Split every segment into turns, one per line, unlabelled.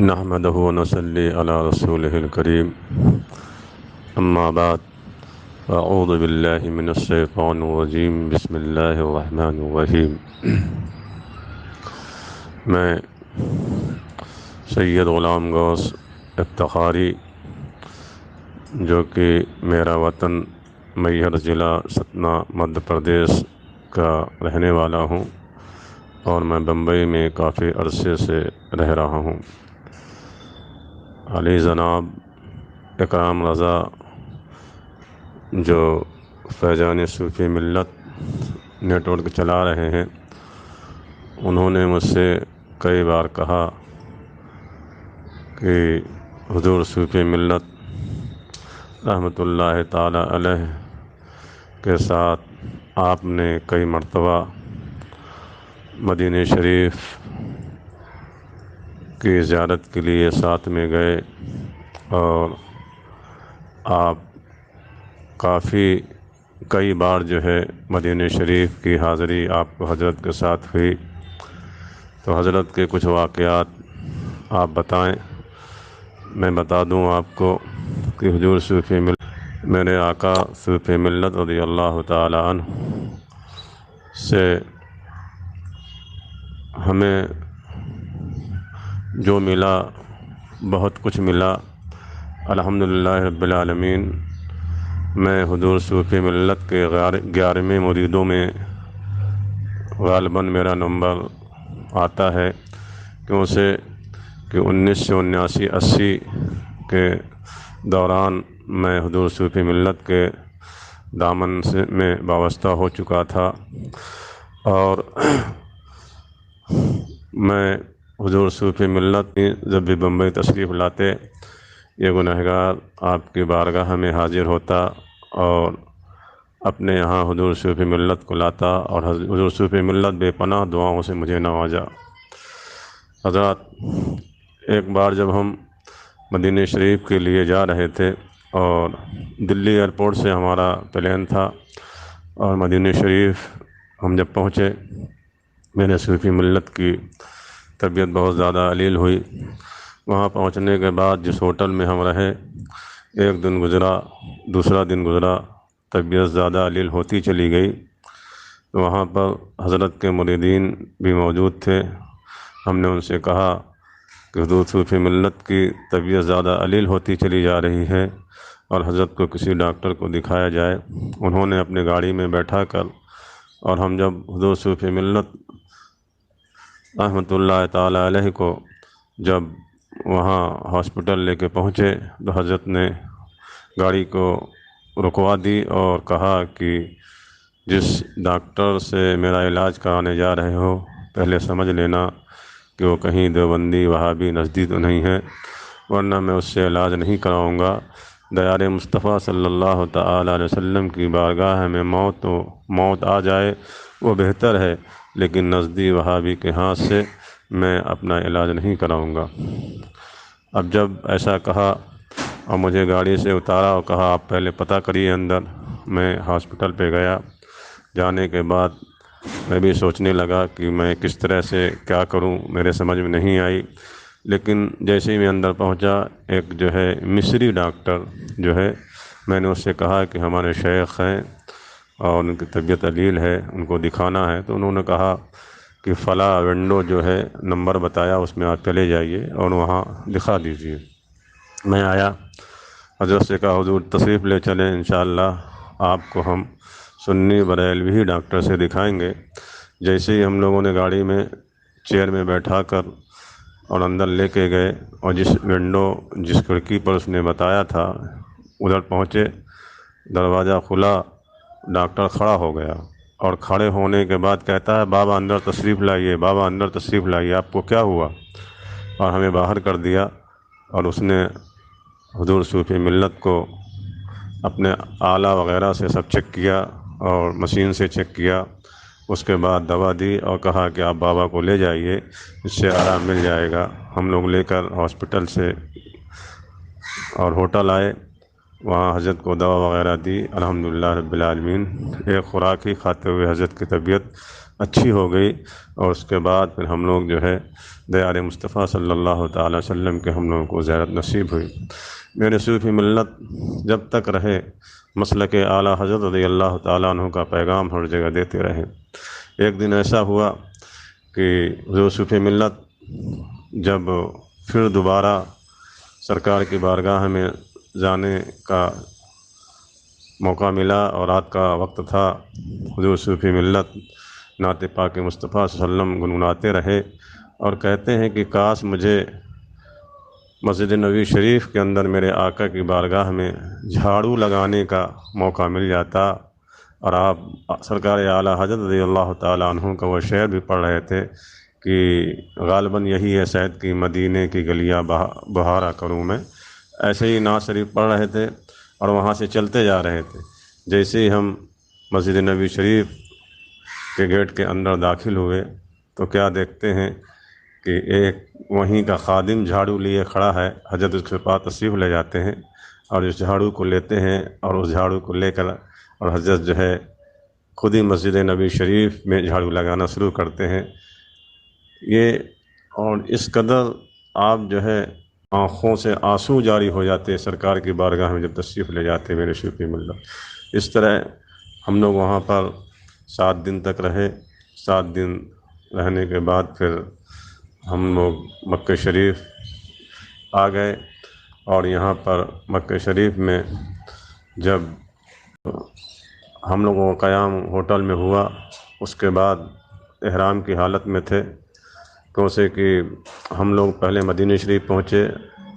نحمده ونصلي على رسوله الكريم اما بعد اعوذ باللہ من الشیطان الرجیم بسم اللہ الرحمن الرحیم۔ میں سید غلام غوث افتخاری، جو کہ میرا وطن میہر ضلع ستنا مدھیہ پردیش کا رہنے والا ہوں، اور میں بمبئی میں کافی عرصے سے رہ رہا ہوں۔ علی جناب اکرام رضا، جو فیضان صوفی ملت نیٹ ورک چلا رہے ہیں، انہوں نے مجھ سے کئی بار کہا کہ حضور صوفی ملت رحمۃ اللہ تعالی علیہ کے ساتھ آپ نے کئی مرتبہ مدینہ شریف کی زیارت کے لیے ساتھ میں گئے، اور آپ کئی بار جو ہے مدینہ شریف کی حاضری آپ کو حضرت کے ساتھ ہوئی۔ تو حضرت کے کچھ واقعات آپ بتائیں، میں بتا دوں آپ کو کہ حضور صوفی ملت، میرے آقا صوفی ملت رضی اللہ تعالی عنہ سے ہمیں جو ملا، بہت کچھ ملا الحمدللہ رب العالمین۔ میں حضور صوفی ملت کے 11ویں مریدوں میں غالباً میرا نمبر آتا ہے، کیوں سے کہ 1979-80 کے دوران میں حضور صوفی ملت کے دامن سے میں وابستہ ہو چکا تھا، اور میں حضور صوفی ملت جب بھی بمبئی تشریف لاتے، یہ گنہگار آپ کی بارگاہ میں حاضر ہوتا اور اپنے یہاں حضور صوفی ملت کو لاتا، اور حضور صوفی ملت بے پناہ دعاؤں سے مجھے نوازا۔ حضرات، ایک بار جب ہم مدینہ شریف کے لیے جا رہے تھے، اور دلی ایئرپورٹ سے ہمارا پلین تھا، اور مدینہ شریف ہم جب پہنچے، میرے صوفی ملت کی طبیعت بہت زیادہ علیل ہوئی۔ وہاں پہنچنے کے بعد جس ہوٹل میں ہم رہے، ایک دن گزرا، دوسرا دن گزرا، طبیعت زیادہ علیل ہوتی چلی گئی۔ وہاں پر حضرت کے مریدین بھی موجود تھے۔ ہم نے ان سے کہا کہ حضور صوفی ملت کی طبیعت زیادہ علیل ہوتی چلی جا رہی ہے، اور حضرت کو کسی ڈاکٹر کو دکھایا جائے۔ انہوں نے اپنی گاڑی میں بیٹھا کر، اور ہم جب حضور صوفی ملت رحمۃ اللہ تعالی علیہ کو جب وہاں ہاسپٹل لے کے پہنچے، تو حضرت نے گاڑی کو رکوا دی اور کہا کہ جس ڈاکٹر سے میرا علاج کرانے جا رہے ہو، پہلے سمجھ لینا کہ وہ کہیں دیوبندی وہابی نزدیک تو نہیں ہے، ورنہ میں اس سے علاج نہیں کراؤں گا۔ دیار مصطفیٰ صلی اللہ تعالی علیہ وسلم کی بارگاہ میں موت آ جائے وہ بہتر ہے، لیکن نزدی وہابی کے ہاتھ سے میں اپنا علاج نہیں کراؤں گا۔ اب جب ایسا کہا اور مجھے گاڑی سے اتارا اور کہا آپ پہلے پتہ کریے اندر، میں ہاسپٹل پہ گیا۔ جانے کے بعد میں بھی سوچنے لگا کہ میں کس طرح سے کیا کروں، میرے سمجھ میں نہیں آئی۔ لیکن جیسے ہی میں اندر پہنچا، ایک جو ہے مصری ڈاکٹر جو ہے، میں نے اس سے کہا کہ ہمارے شیخ ہیں اور ان کی طبیعت علیل ہے، ان کو دکھانا ہے۔ تو انہوں نے کہا کہ فلاں ونڈو جو ہے، نمبر بتایا، اس میں آپ چلے جائیے اور وہاں دکھا دیجیے۔ میں آیا، حضرت سے کہا حضور تشریف لے چلیں، انشاءاللہ آپ کو ہم سنی بریلوی ڈاکٹر سے دکھائیں گے۔ جیسے ہی ہم لوگوں نے گاڑی میں چیئر میں بیٹھا کر اور اندر لے کے گئے، اور جس کھڑکی پر اس نے بتایا تھا ادھر پہنچے، دروازہ کھلا، ڈاکٹر کھڑا ہو گیا، اور کھڑے ہونے کے بعد کہتا ہے بابا اندر تشریف لائیے، بابا اندر تشریف لائیے، آپ کو کیا ہوا؟ اور ہمیں باہر کر دیا، اور اس نے حضور صوفی ملت کو اپنے آلہ وغیرہ سے سب چیک کیا اور مشین سے چیک کیا۔ اس کے بعد دوا دی اور کہا کہ آپ بابا کو لے جائیے، اس سے آرام مل جائے گا۔ ہم لوگ لے کر ہاسپٹل سے اور ہوٹل آئے، وہاں حضرت کو دوا وغیرہ دی، الحمدللہ رب العالمین۔ ایک خوراک ہی کھاتے ہوئے حضرت کی طبیعت اچھی ہو گئی، اور اس کے بعد پھر ہم لوگ جو ہے دیار مصطفیٰ صلی اللہ تعالیٰ وسلم کے ہم لوگوں کو زیارت نصیب ہوئی۔ میرے صوفی ملت جب تک رہے مسلک اعلیٰ حضرت رضی اللہ تعالیٰ عنہ کا پیغام ہر جگہ دیتے رہے۔ ایک دن ایسا ہوا کہ حضور صوفی ملت جب پھر دوبارہ سرکار کی بارگاہ میں جانے کا موقع ملا اور رات کا وقت تھا، حضور صوفی ملت نعت پاک مصطفیٰ صلی اللہ علیہ وسلم گنگناتے رہے اور کہتے ہیں کہ کاش مجھے مسجد نبوی شریف کے اندر میرے آقا کی بارگاہ میں جھاڑو لگانے کا موقع مل جاتا۔ اور آپ سرکار اعلیٰ حضرت رضی اللہ تعالیٰ عنہ کا وہ شعر بھی پڑھ رہے تھے کہ غالباً یہی ہے شاید کہ مدینے کی گلیاں بہارا کروں میں، ایسے ہی نعت شریف پڑھ رہے تھے اور وہاں سے چلتے جا رہے تھے۔ جیسے ہی ہم مسجد نبوی شریف کے گیٹ کے اندر داخل ہوئے تو کیا دیکھتے ہیں کہ ایک وہیں کا خادم جھاڑو لیے کھڑا ہے، حضرت اس کے پاس تشریف لے جاتے ہیں اور اس جھاڑو کو لیتے ہیں اور اس جھاڑو کو لے کر اور حضرت جو ہے خود ہی مسجد نبوی شریف میں جھاڑو لگانا شروع کرتے ہیں۔ یہ اور اس قدر آپ جو ہے آنکھوں سے آنسو جاری ہو جاتے سرکار کی بارگاہ میں جب تشریف لے جاتے میرے صوفی ملت۔ اس طرح ہم لوگ وہاں پر 7 دن تک رہے۔ 7 دن رہنے کے بعد پھر ہم لوگ مکہ شریف آ گئے، اور یہاں پر مکہ شریف میں جب ہم لوگوں کا قیام ہوٹل میں ہوا، اس کے بعد احرام کی حالت میں تھے، کیونکہ کہ ہم لوگ پہلے مدینہ شریف پہنچے،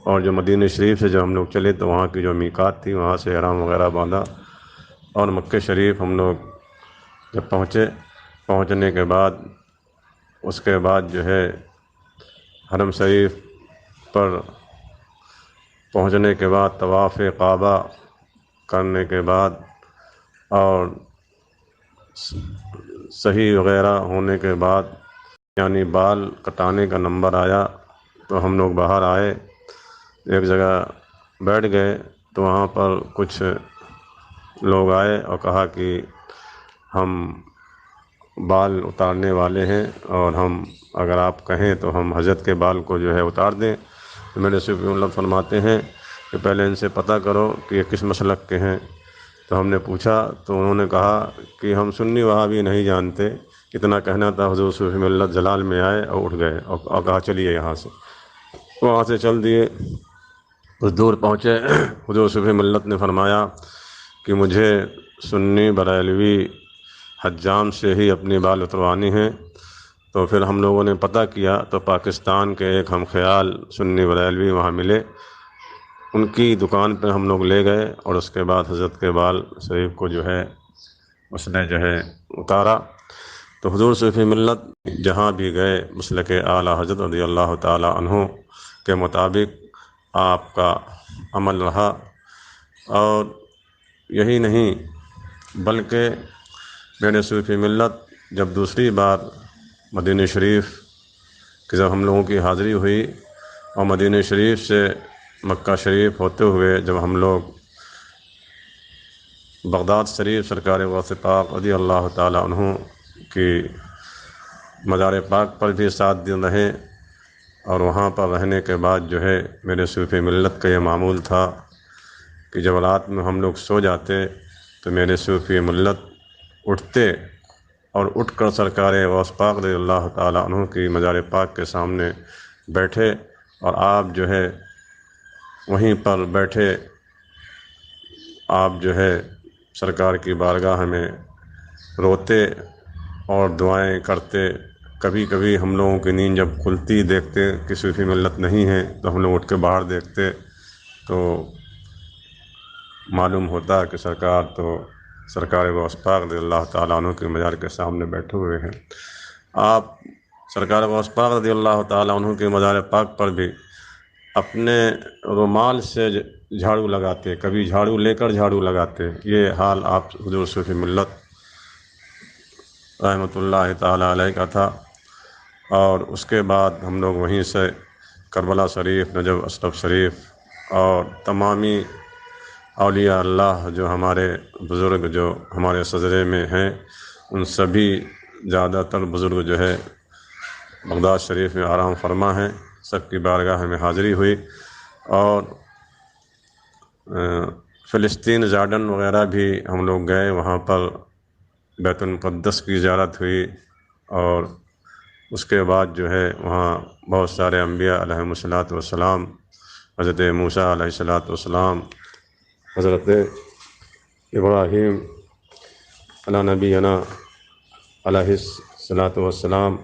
اور جو مدینہ شریف سے جب ہم لوگ چلے تو وہاں کی جو میقات تھی وہاں سے احرام وغیرہ باندھا، اور مکہ شریف ہم لوگ جب پہنچنے کے بعد اس کے بعد جو ہے حرم شریف پر پہنچنے کے بعد طواف کعبہ کرنے کے بعد اور صحیح وغیرہ ہونے کے بعد، یعنی بال کٹانے کا نمبر آیا تو ہم لوگ باہر آئے، ایک جگہ بیٹھ گئے تو وہاں پر کچھ لوگ آئے اور کہا کہ ہم بال اتارنے والے ہیں، اور ہم اگر آپ کہیں تو ہم حضرت کے بال کو جو ہے اتار دیں۔ تو میرے صوفی ملت فرماتے ہیں کہ پہلے ان سے پتہ کرو کہ یہ کس مسلک کے ہیں۔ تو ہم نے پوچھا تو انہوں نے کہا کہ ہم سنی وہابی نہیں جانتے، اتنا کہنا تھا۔ حضور صوفی ملت جلال میں آئے اور اٹھ گئے اور کہا چلیے یہاں سے، وہاں سے چل دیے۔ کچھ دور پہنچے، حضور صوفی ملت نے فرمایا کہ مجھے سنی بریلوی حجام سے ہی اپنی بال اتروانی ہیں۔ تو پھر ہم لوگوں نے پتہ کیا تو پاکستان کے ایک ہم خیال سنی بریلوی وہاں ملے، ان کی دکان پہ ہم لوگ لے گئے، اور اس کے بعد حضرت کے بال شریف کو جو ہے اس نے جو ہے اتارا۔ تو حضور صوفی ملت جہاں بھی گئے مسلک اعلیٰ حضرت رضی اللہ تعالیٰ عنہ کے مطابق آپ کا عمل رہا، اور یہی نہیں بلکہ میرے صوفی ملت جب دوسری بار مدینہ شریف کہ جب ہم لوگوں کی حاضری ہوئی، اور مدینہ شریف سے مکہ شریف ہوتے ہوئے جب ہم لوگ بغداد شریف سرکار غوث پاک رضی اللہ تعالیٰ عنہ کی مزار پاک پر بھی 7 دن رہے، اور وہاں پر رہنے کے بعد جو ہے میرے صوفی ملت کا یہ معمول تھا کہ جب رات میں ہم لوگ سو جاتے تو میرے صوفی ملت اٹھتے اور اٹھ کر سرکار غوث پاک رضی اللہ تعالیٰ عنہ کی مزار پاک کے سامنے بیٹھے، اور آپ جو ہے وہیں پر بیٹھے آپ جو ہے سرکار کی بارگاہ میں روتے اور دعائیں کرتے۔ کبھی کبھی ہم لوگوں کی نیند جب کھلتی دیکھتے کہ صوفی ملت نہیں ہے تو ہم لوگ اٹھ کے باہر دیکھتے تو معلوم ہوتا کہ سرکار غوث پاک رضی اللہ تعالیٰ عنہ کے مزار کے سامنے بیٹھے ہوئے ہیں۔ آپ سرکار غوث پاک رضی اللہ تعالیٰ عنہ کے مزار پاک پر بھی اپنے رومال سے جھاڑو لگاتے، کبھی جھاڑو لے کر جھاڑو لگاتے۔ یہ حال آپ حضور صوفی ملت رحمۃ اللہ تعالیٰ علیہ کا تھا۔ اور اس کے بعد ہم لوگ وہیں سے کربلا شریف، نجف اشرف شریف اور تمامی اولیاء اللہ جو ہمارے بزرگ جو ہمارے سجرے میں ہیں، ان سبھی زیادہ تر بزرگ جو ہے بغداد شریف میں آرام فرما ہیں، سب کی بارگاہ میں حاضری ہوئی، اور فلسطین جارڈن وغیرہ بھی ہم لوگ گئے، وہاں پر بیت المقدس کی زیارت ہوئی، اور اس کے بعد جو ہے وہاں بہت سارے انبیاء علیہم الصلاۃ والسلام، حضرت موسیٰ علیہ الصلاۃ والسلام، حضرت ابراہیم علی نبینا علیہ الصلاۃ والسلام،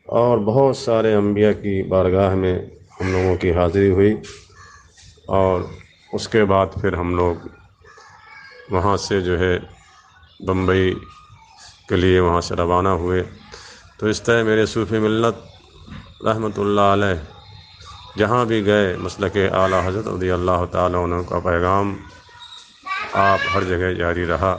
اور بہت سارے انبیاء کی بارگاہ میں ہم لوگوں کی حاضری ہوئی، اور اس کے بعد پھر ہم لوگ وہاں سے جو ہے بمبئی کے لیے وہاں سے روانہ ہوئے۔ تو اس طرح میرے صوفی ملت رحمۃ اللہ علیہ جہاں بھی گئے، مسلک اعلیٰ حضرت رضی اللہ تعالیٰ عنہ کا پیغام آپ ہر جگہ جاری رہا۔